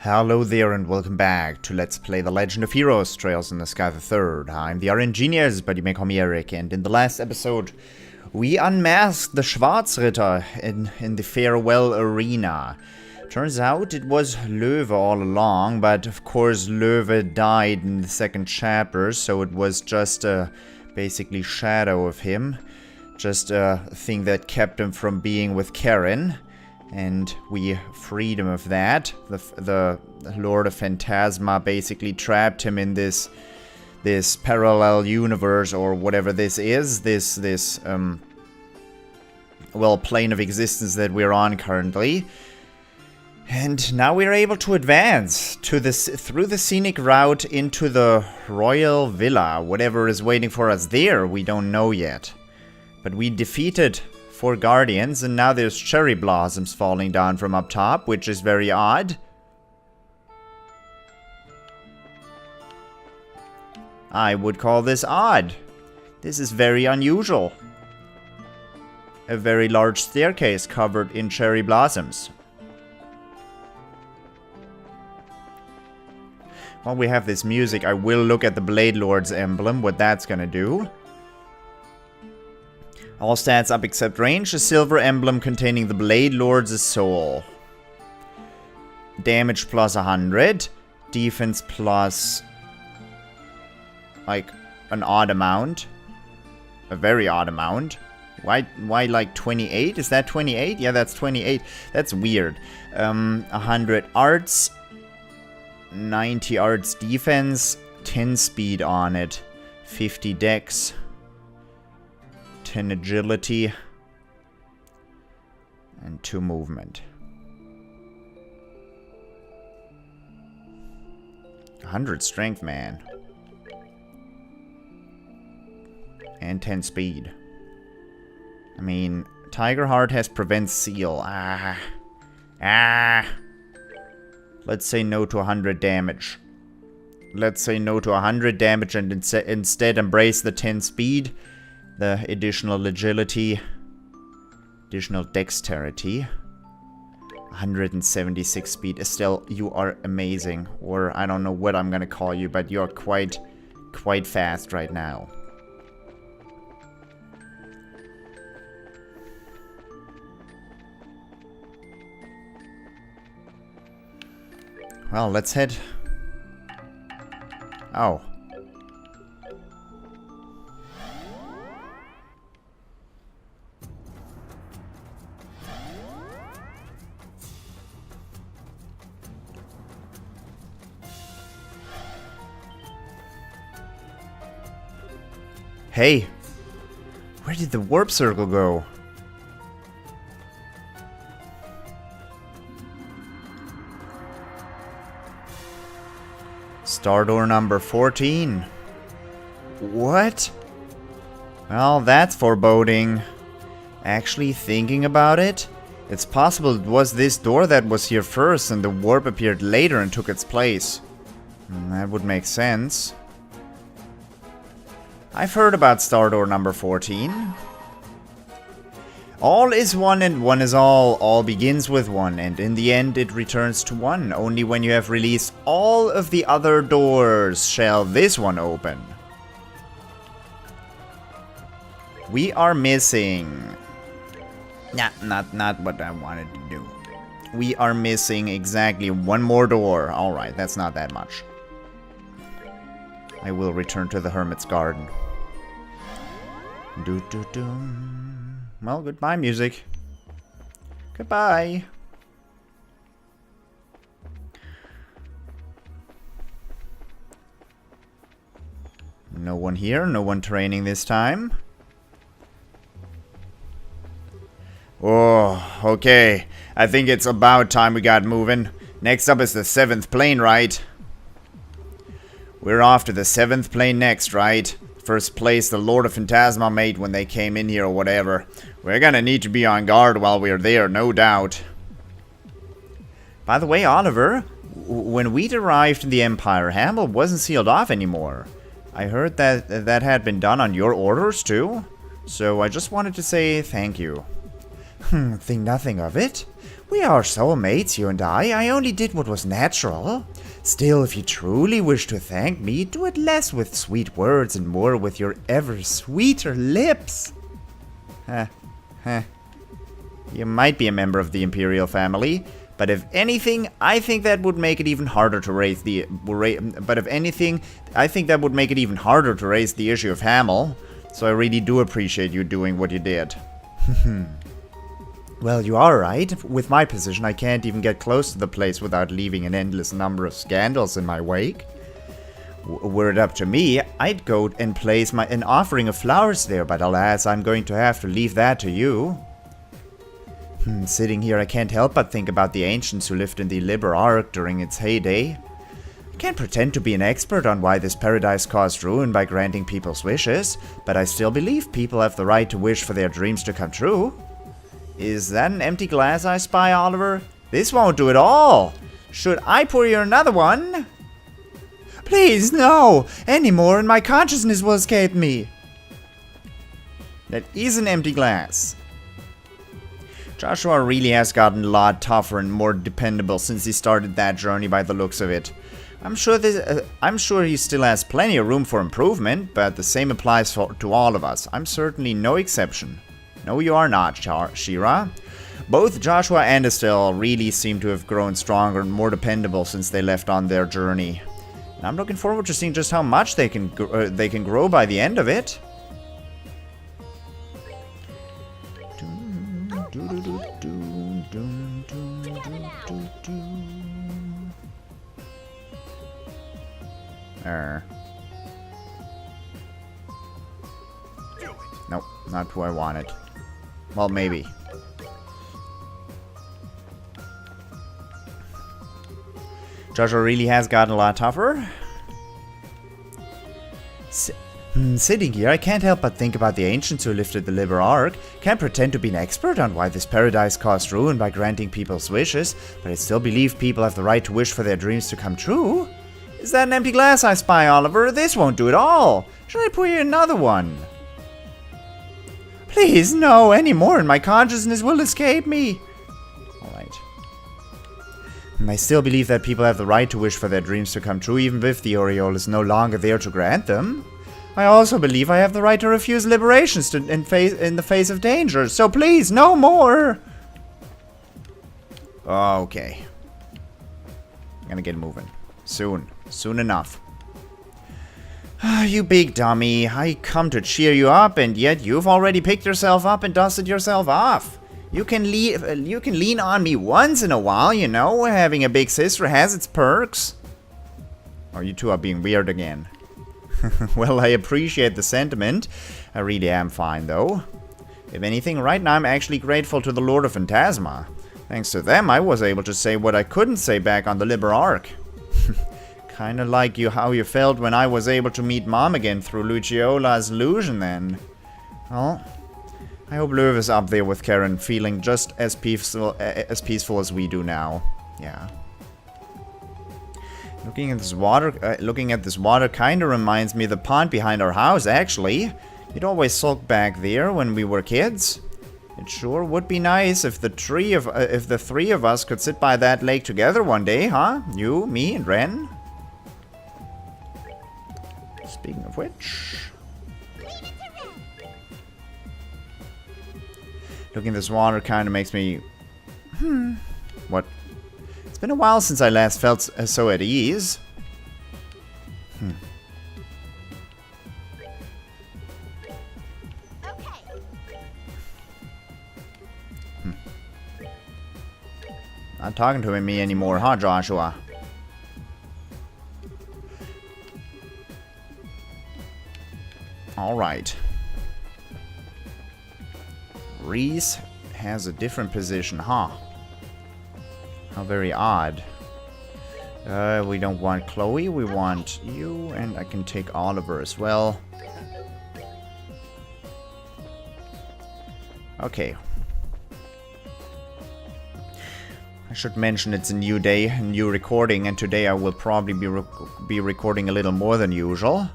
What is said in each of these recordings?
Hello there and welcome back to Let's Play The Legend of Heroes, Trails in the Sky the Third. I'm the RNGenius, but you may call me Eric, and in the last episode, we unmasked the Schwarzritter in the farewell arena. Turns out it was Löwe all along, but of course Löwe died in the second chapter, so it was just a basically shadow of him. Just a thing that kept him from being with Karen. And we freed him of that. The Lord of Phantasma basically trapped him in this parallel universe, or whatever this is. This plane of existence that we're on currently. And now we're able to advance through the scenic route into the Royal Villa. Whatever is waiting for us there, we don't know yet. But we defeated 4 guardians, and now there's cherry blossoms falling down from up top, which is very odd. I would call this odd. This is very unusual. A very large staircase covered in cherry blossoms. While we have this music, I will look at the Blade Lord's emblem, what that's gonna do. All stats up except range, a silver emblem containing the Blade Lord's soul. Damage plus 100, defense plus like an odd amount. A very odd amount. Why like 28? Is that 28? Yeah, that's 28. That's weird. 100 arts, 90 arts defense, 10 speed on it, 50 dex. 10 agility, and 2 movement. 100 strength, man. And 10 speed. I mean, Tiger Heart has prevent seal. Let's say no to 100 damage. Let's say no to 100 damage and instead embrace the 10 speed. The additional agility, additional dexterity, 176 speed. Estelle, you are amazing. Or I don't know what I'm gonna call you, but you're quite fast right now. Well, let's head. Oh. Hey, where did the warp circle go? Star door number 14. What? Well, that's foreboding. Actually, thinking about it, it's possible it was this door that was here first and the warp appeared later and took its place. That would make sense. I've heard about Star Door number 14. All is one and one is all. All begins with one, and in the end it returns to one. Only when you have released all of the other doors shall this one open. We are missing... Not what I wanted to do. We are missing exactly one more door. Alright, that's not that much. I will return to the Hermit's Garden. Well, goodbye, music. Goodbye. No one here, no one training this time. Oh, okay. I think it's about time we got moving. Next up is the 7th plane, right? We're off to the 7th plane next, right? First place the Lord of Phantasma made when they came in here or whatever. We're gonna need to be on guard while we're there, no doubt. By the way, Oliver, when we arrived in the Empire, Hamel wasn't sealed off anymore. I heard that had been done on your orders too. So I just wanted to say thank you. Think nothing of it. We are soulmates, you and I. I only did what was natural. Still, if you truly wish to thank me, do it less with sweet words and more with your ever sweeter lips. You might be a member of the Imperial family, but if anything, I think that would make it even harder to raise the issue of Hamel. So I really do appreciate you doing what you did. Well, you are right. With my position, I can't even get close to the place without leaving an endless number of scandals in my wake. Were it up to me, I'd go and place an offering of flowers there, but alas, I'm going to have to leave that to you. Sitting here, I can't help but think about the ancients who lived in the Liber Arc during its heyday. I can't pretend to be an expert on why this paradise caused ruin by granting people's wishes, but I still believe people have the right to wish for their dreams to come true. Is that an empty glass I spy, Oliver? This won't do at all. Should I pour you another one? Please, no! Any more and my consciousness will escape me. That is an empty glass. Joshua really has gotten a lot tougher and more dependable since he started that journey by the looks of it. I'm sure he still has plenty of room for improvement, but the same applies to all of us. I'm certainly no exception. No, you are not, Shira. Both Joshua and Estelle really seem to have grown stronger and more dependable since they left on their journey. And I'm looking forward to seeing just how much they can grow by the end of it. Nope, not who I wanted. Well, maybe. Joshua really has gotten a lot tougher. Sitting here, I can't help but think about the ancients who lifted the Liber Arc. Can't pretend to be an expert on why this paradise caused ruin by granting people's wishes, but I still believe people have the right to wish for their dreams to come true. Is that an empty glass I spy, Oliver? This won't do at all. Should I pour you another one? Please, no, any more and my consciousness will escape me. Alright. I still believe that people have the right to wish for their dreams to come true even if the Aureole is no longer there to grant them. I also believe I have the right to refuse liberations in the face of danger, so please, no more! Okay. I'm gonna get moving. Soon. Soon enough. You big dummy. I come to cheer you up, and yet you've already picked yourself up and dusted yourself off. You can lean on me once in a while, you know. Having a big sister has its perks. Oh, you two are being weird again. Well, I appreciate the sentiment. I really am fine, though. If anything, right now I'm actually grateful to the Lord of Phantasma. Thanks to them, I was able to say what I couldn't say back on the Liber Arc. Kinda like how you felt when I was able to meet Mom again through Luciola's illusion then. Well, I hope Löw is up there with Karen, feeling just as peaceful as we do now. Yeah. Looking at this water kinda reminds me of the pond behind our house, actually. You'd always sulk back there when we were kids. It sure would be nice if the three of us could sit by that lake together one day, huh? You, me, and Ren. Speaking of which... Looking at this water kind of makes me... What? It's been a while since I last felt so at ease. Not talking to me anymore, huh, Joshua? Alright. Reese has a different position, huh? How very odd. We don't want Chloe, we want you, and I can take Oliver as well. Okay. I should mention it's a new day, a new recording, and today I will probably be recording a little more than usual.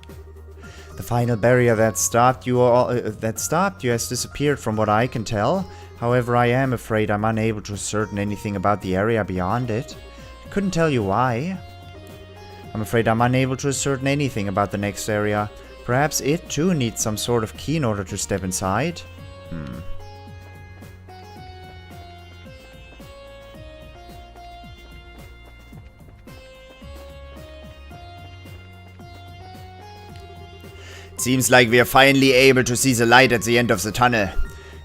The final barrier that stopped you has disappeared from what I can tell. However, I am afraid I'm unable to ascertain anything about the area beyond it. I couldn't tell you why. I'm afraid I'm unable to ascertain anything about the next area. Perhaps it too needs some sort of key in order to step inside? Seems like we are finally able to see the light at the end of the tunnel.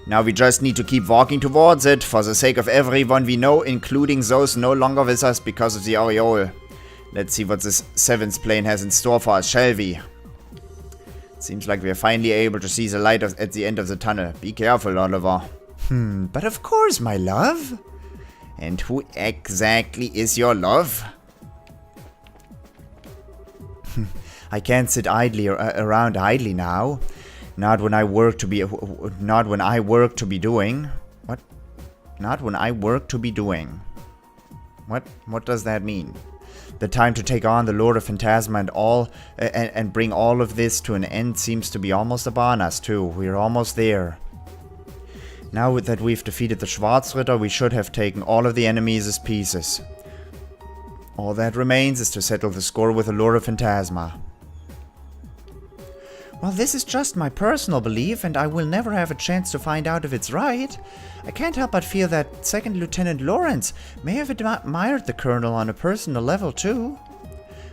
Now we just need to keep walking towards it for the sake of everyone we know, including those no longer with us because of the aureole. Let's see what this 7th plane has in store for us, shall we? Seems like we are finally able to see the light at the end of the tunnel. Be careful, Oliver. But of course, my love. And who exactly is your love? I can't sit around idly now. Not when I work to be doing. What? Not when I work to be doing. What does that mean? The time to take on the Lord of Phantasma and bring all of this to an end seems to be almost upon us too. We're almost there. Now that we've defeated the Schwarzritter, we should have taken all of the enemies as pieces. All that remains is to settle the score with the Lord of Phantasma. Well, this is just my personal belief, and I will never have a chance to find out if it's right. I can't help but feel that Second Lieutenant Lawrence may have admired the Colonel on a personal level, too.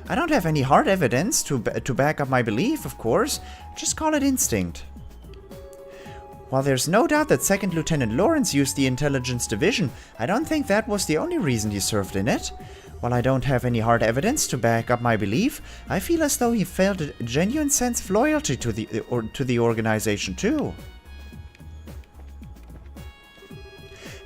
I don't have any hard evidence to back up my belief, of course. Just call it instinct. While there's no doubt that Second Lieutenant Lawrence used the Intelligence Division, I don't think that was the only reason he served in it. While I don't have any hard evidence to back up my belief, I feel as though he felt a genuine sense of loyalty to the organization too.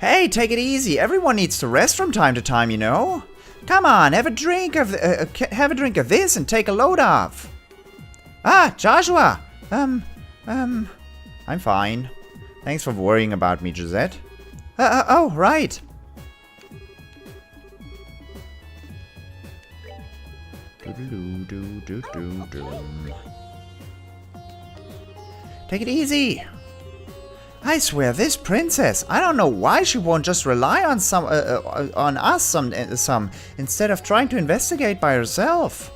Hey, take it easy. Everyone needs to rest from time to time, you know. Come on, have a drink of this and take a load off. Ah, Joshua. I'm fine. Thanks for worrying about me, Gisette. Oh, right. Take it easy. I swear, this princess, I don't know why she won't just rely on us instead of trying to investigate by herself.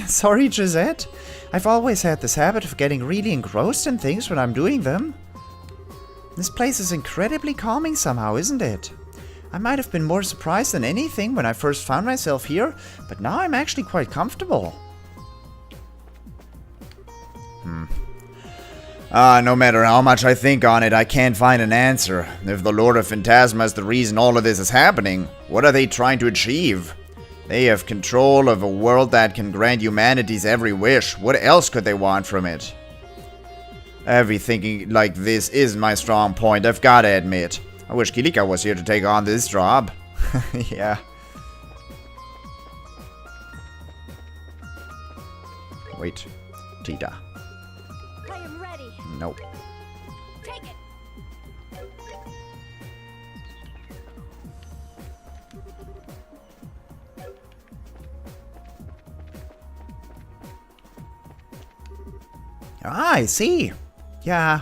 Sorry, Gisette. I've always had this habit of getting really engrossed in things when I'm doing them. This place is incredibly calming somehow, isn't it? I might have been more surprised than anything when I first found myself here, but now I'm actually quite comfortable. No matter how much I think on it, I can't find an answer. If the Lord of Phantasma is the reason all of this is happening, what are they trying to achieve? They have control of a world that can grant humanity's every wish. What else could they want from it? Everything like this is my strong point, I've gotta admit. I wish Kilika was here to take on this job. Yeah. Wait. Tita. I am ready. Nope. Take it. Ah, I see. Yeah.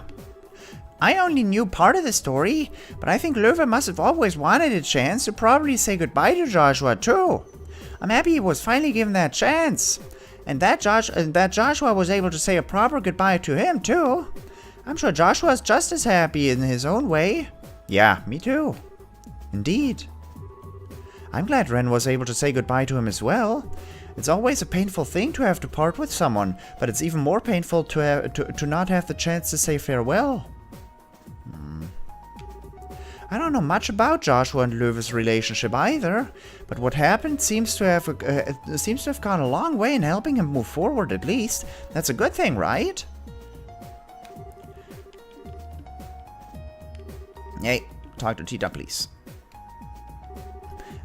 I only knew part of the story, but I think Löwe must have always wanted a chance to probably say goodbye to Joshua too. I'm happy he was finally given that chance. And that Joshua was able to say a proper goodbye to him too. I'm sure Joshua's just as happy in his own way. Yeah, me too. Indeed. I'm glad Ren was able to say goodbye to him as well. It's always a painful thing to have to part with someone, but it's even more painful to not have the chance to say farewell. I don't know much about Joshua and Löwe's relationship either, but what happened seems to have gone a long way in helping him move forward at least. That's a good thing, right? Hey, talk to Tita, please.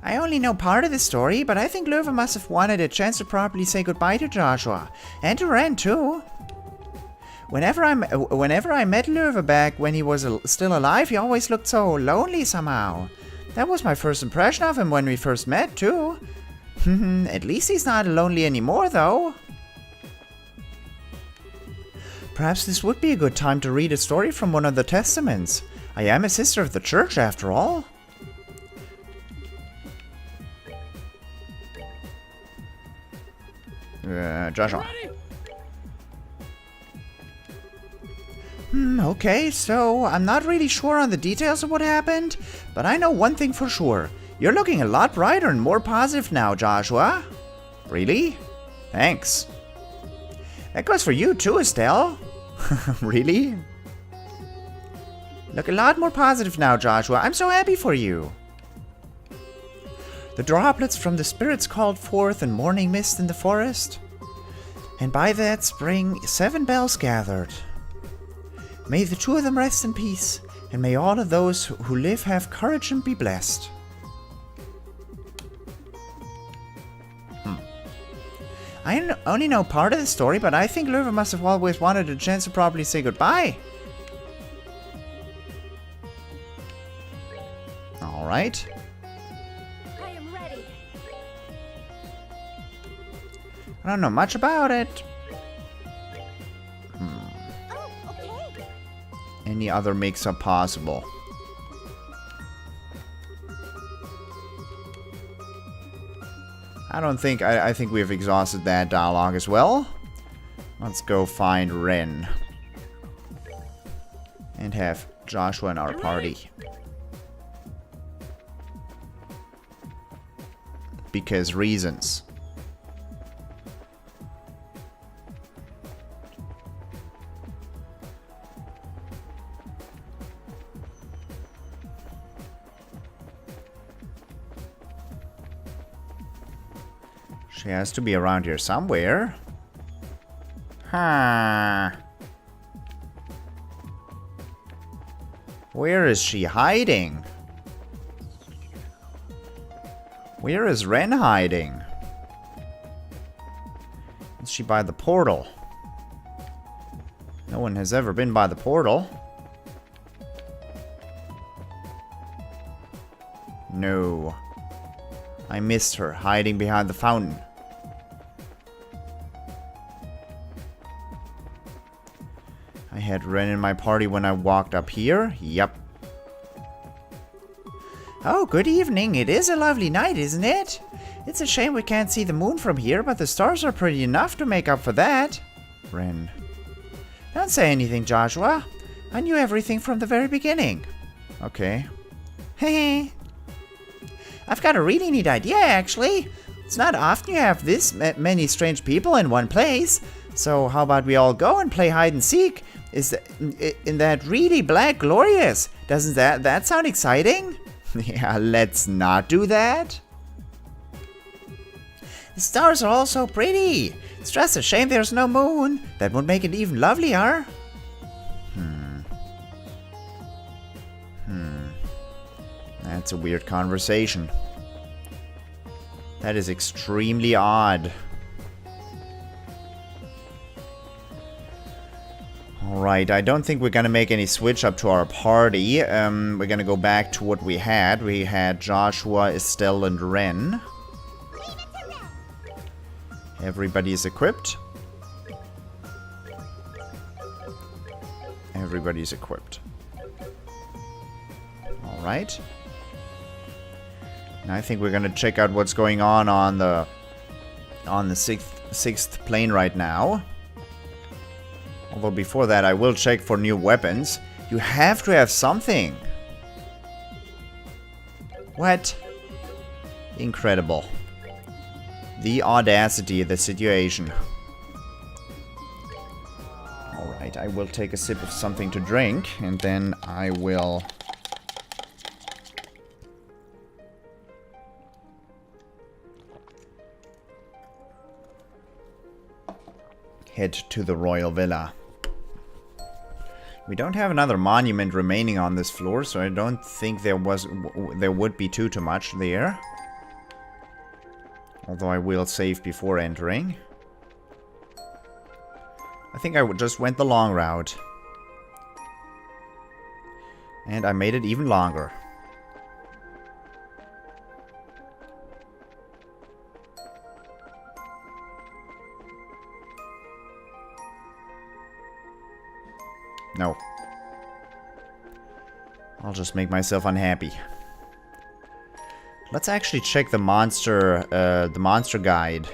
I only know part of the story, but I think Löwe must have wanted a chance to properly say goodbye to Joshua. And to Ren, too. Whenever I met Löwe back when he was still alive, he always looked so lonely somehow. That was my first impression of him when we first met, too. At least he's not lonely anymore, though. Perhaps this would be a good time to read a story from one of the testaments. I am a sister of the church, after all. Joshua. Okay, so I'm not really sure on the details of what happened, but I know one thing for sure. You're looking a lot brighter and more positive now, Joshua. Really? Thanks. That goes for you too, Estelle. Really? Look a lot more positive now, Joshua. I'm so happy for you. The droplets from the spirits called forth in morning mist in the forest, and by that spring 7 bells gathered. May the 2 of them rest in peace, and may all of those who live have courage and be blessed. I only know part of the story, but I think Löwe must have always wanted a chance to properly say goodbye. Alright. I am ready. I don't know much about it. Oh, okay. Any other mix-up possible? I think we've exhausted that dialogue as well. Let's go find Ren. And have Joshua in our party. Because reasons. She has to be around here somewhere. Huh. Where is she hiding? Where is Ren hiding? Is she by the portal? No one has ever been by the portal. No. I missed her hiding behind the fountain. I had Ren in my party when I walked up here. Yep. Oh, good evening. It is a lovely night, isn't it? It's a shame we can't see the moon from here, but the stars are pretty enough to make up for that. Ren. Don't say anything, Joshua. I knew everything from the very beginning. Okay. Hehe. I've got a really neat idea, actually. It's not often you have this many strange people in one place. So how about we all go and play hide and seek? Isn't that really black glorious? Doesn't that sound exciting? Yeah, let's not do that. The stars are all so pretty. It's just a shame there's no moon. That would make it even lovelier. That's a weird conversation. That is extremely odd. Alright, I don't think we're gonna make any switch up to our party. We're gonna go back to what we had. We had Joshua, Estelle, and Ren. Everybody is equipped. Everybody's equipped. Alright. Now I think we're gonna check out what's going on the sixth plane right now. Although before that, I will check for new weapons. You have to have something. What? Incredible. The audacity of the situation. Alright, I will take a sip of something to drink, and then I will head to the royal villa. We don't have another monument remaining on this floor, so I don't think there would be too much there. Although I will save before entering. I think I just went the long route. And I made it even longer. No. I'll just make myself unhappy. Let's actually check the monster guide.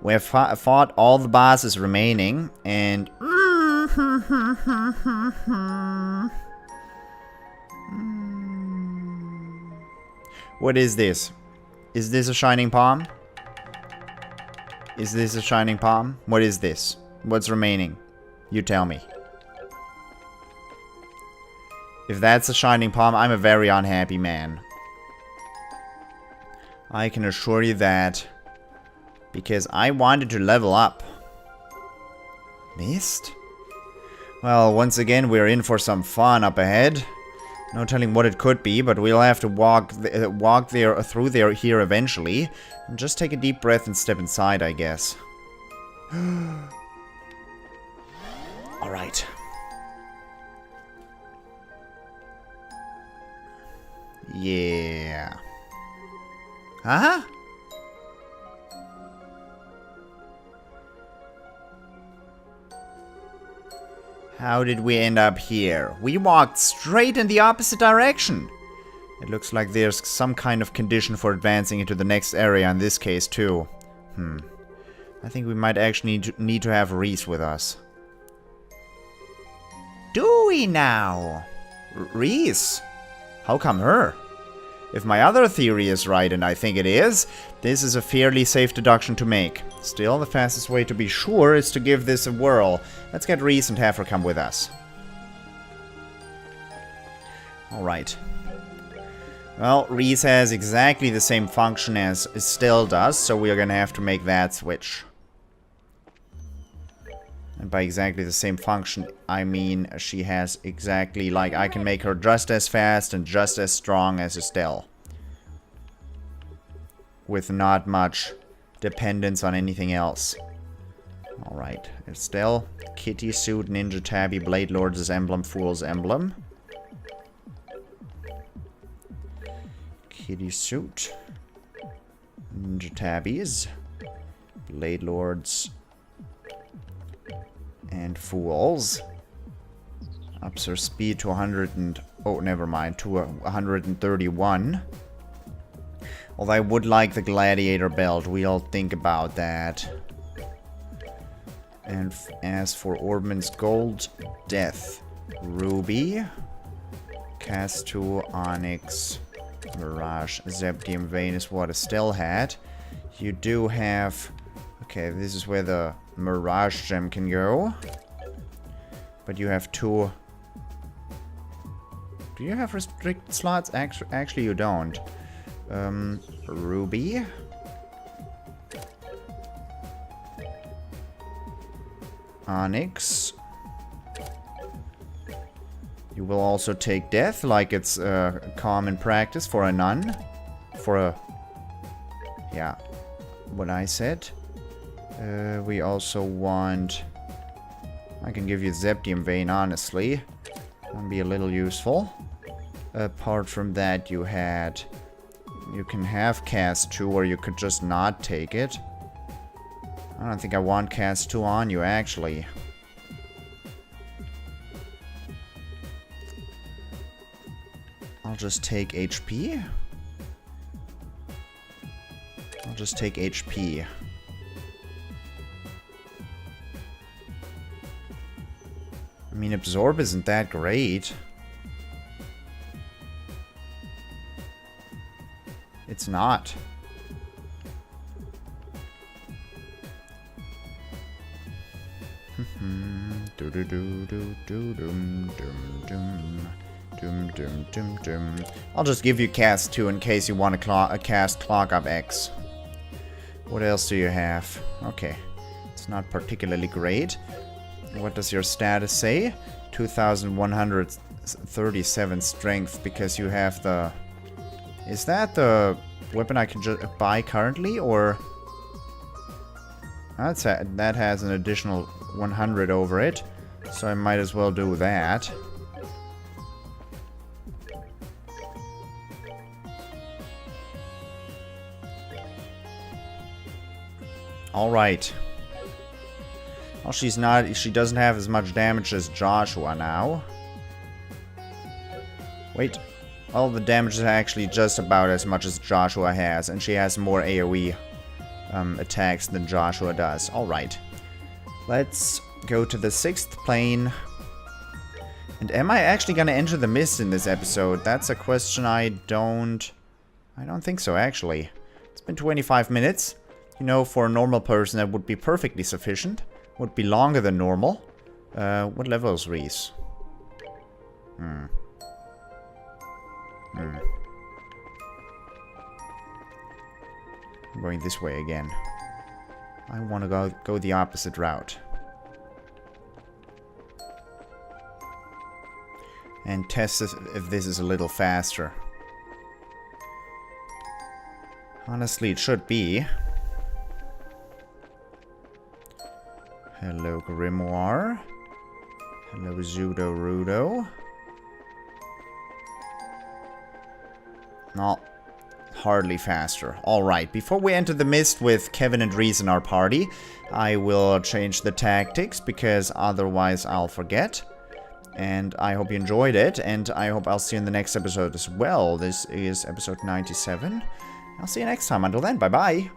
We have fought all the bosses remaining, and... What is this? Is this a shining palm? Is this a shining palm? What is this? What's remaining? You tell me. If that's a shining palm, I'm a very unhappy man. I can assure you that. Because I wanted to level up. Mist? Well, once again, we're in for some fun up ahead. No telling what it could be, but we'll have to walk through there here eventually. And just take a deep breath and step inside, I guess. Alright. Yeah. Huh? How did we end up here? We walked straight in the opposite direction. It looks like there's some kind of condition for advancing into the next area in this case too. I think we might actually need to have Reese with us. Do we now? Reese? How come her? If my other theory is right, and I think it is, this is a fairly safe deduction to make. Still, the fastest way to be sure is to give this a whirl. Let's get Reese and have her come with us. Alright. Well, Reese has exactly the same function as Estelle does, so we are gonna have to make that switch. And by exactly the same function, I mean she has exactly, like, I can make her just as fast and just as strong as Estelle. With not much dependence on anything else. Alright, Estelle, Kitty Suit, Ninja Tabby, Blade Lord's emblem, Fool's emblem. Kitty Suit, Ninja Tabbies, Blade Lords, and Fools. Ups her speed to 100 and... oh, never mind, to 131. Although I would like the Gladiator belt, we'll think about that. And as for Orban's Gold, Death, Ruby, Castu, Onyx, Mirage, Zeptium Vein is what Estelle had. You do have... okay, this is where the Mirage Gem can go. But you have two... do you have restricted slots? Actually, you don't. Ruby. Onyx. You will also take Death, like it's common practice for a nun. For a... yeah, what I said. We also want... I can give you Zeptium Vein, honestly. That'd be a little useful. Apart from that, you had... you can have Cast 2, or you could just not take it. I don't think I want Cast 2 on you, actually. I'll just take HP. I'll just take HP. I mean, Absorb isn't that great. It's not. I'll just give you Cast 2 in case you want to cast Clog Up X. What else do you have? Okay. It's not particularly great. What does your status say? 2137 strength because you have the... is that the weapon I can just buy currently, or... that has an additional 100 over it, so I might as well do that. Alright. Well, she's not... She doesn't have as much damage as Joshua now. Wait. Well, the damage is actually just about as much as Joshua has, and she has more AoE attacks than Joshua does. Alright. Let's go to the 6th plane. And am I actually gonna enter the mist in this episode? That's a question I don't think so, actually. It's been 25 minutes. You know, for a normal person that would be perfectly sufficient. Would be longer than normal. What level is Reese? I'm going this way again. I want to go the opposite route. And test if this is a little faster. Honestly, it should be. Hello, Grimoire. Hello, Zudo Rudo. No, hardly faster. Alright, before we enter the mist with Kevin and Reese in our party, I will change the tactics, because otherwise I'll forget. And I hope you enjoyed it, and I hope I'll see you in the next episode as well. This is episode 97. I'll see you next time. Until then, bye-bye.